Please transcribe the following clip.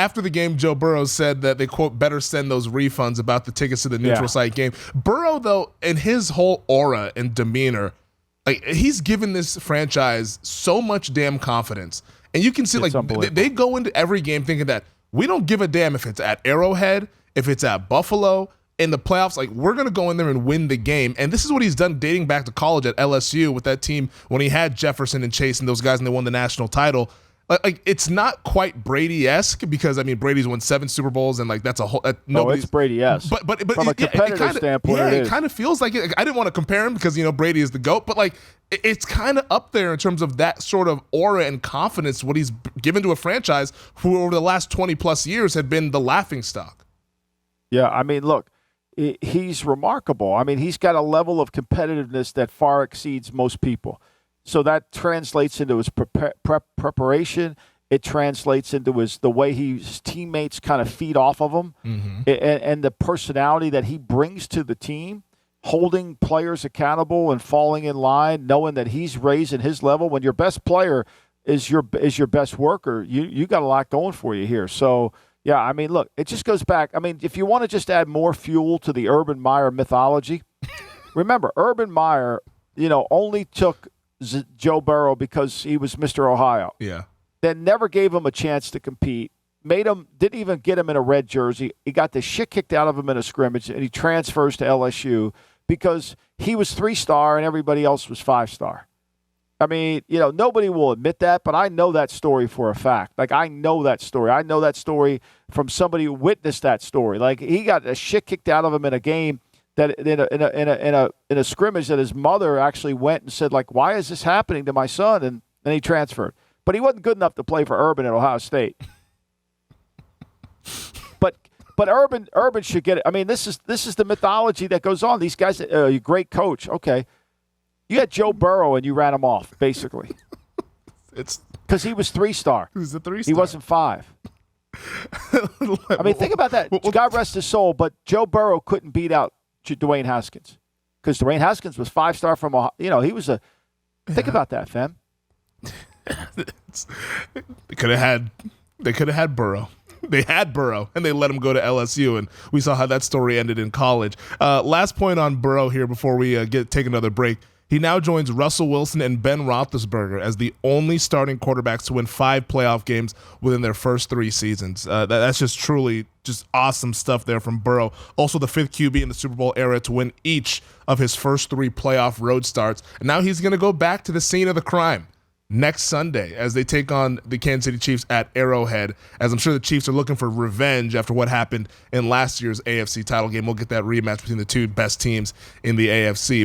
after the game, Joe Burrow said that they, quote, better send those refunds about the tickets to the neutral site game. Burrow, though, in his whole aura and demeanor, like, he's given this franchise so much damn confidence. And you can see, like, they go into every game thinking that we don't give a damn if it's at Arrowhead, if it's at Buffalo, in the playoffs, like, we're going to go in there and win the game. And this is what he's done dating back to college at LSU with that team when he had Jefferson and Chase and those guys and they won the national title. Like, it's not quite Brady-esque because, I mean, Brady's won 7 Super Bowls and, like, that's a whole it's Brady-esque. But from a competitive standpoint, it kind of feels like it. I didn't want to compare him because, you know, Brady is the GOAT, but, like, it's kind of up there in terms of that sort of aura and confidence what he's given to a franchise who over the last 20-plus years had been the laughingstock. Yeah, I mean, look, he's remarkable. I mean, he's got a level of competitiveness that far exceeds most people. So that translates into his preparation. It translates into the way his teammates kind of feed off of him, and the personality that he brings to the team, holding players accountable and falling in line, knowing that he's raising his level. When your best player is your best worker, you got a lot going for you here. So, yeah, I mean, look, it just goes back. I mean, if you want to just add more fuel to the Urban Meyer mythology, remember, Urban Meyer, only took Joe Burrow because he was Mr. Ohio. Yeah. Then never gave him a chance to compete. Didn't even get him in a red jersey. He got the shit kicked out of him in a scrimmage, and he transfers to LSU because he was 3-star and everybody else was 5-star. I mean, nobody will admit that, but I know that story for a fact. Like, I know that story. I know that story from somebody who witnessed that story. Like, he got the shit kicked out of him in a game that in a scrimmage that his mother actually went and said, like, why is this happening to my son? And then he transferred. But he wasn't good enough to play for Urban at Ohio State. But Urban should get it. I mean, this is the mythology that goes on. These guys, great coach. Okay. You had Joe Burrow and you ran him off, basically. It's because he was 3-star. He was a 3-star. He wasn't 5. I mean, think about that. God rest his soul, but Joe Burrow couldn't beat out Dwayne Haskins because Dwayne Haskins was 5-star from Ohio. He was a. Think about that, fam. They could have had Burrow. They had Burrow, and they let him go to LSU, and we saw how that story ended in college. Last point on Burrow here before we take another break. He now joins Russell Wilson and Ben Roethlisberger as the only starting quarterbacks to win 5 playoff games within their first 3 seasons. That's just truly just awesome stuff there from Burrow. Also the 5th QB in the Super Bowl era to win each of his first 3 playoff road starts. And now he's going to go back to the scene of the crime next Sunday as they take on the Kansas City Chiefs at Arrowhead, as I'm sure the Chiefs are looking for revenge after what happened in last year's AFC title game. We'll get that rematch between the two best teams in the AFC.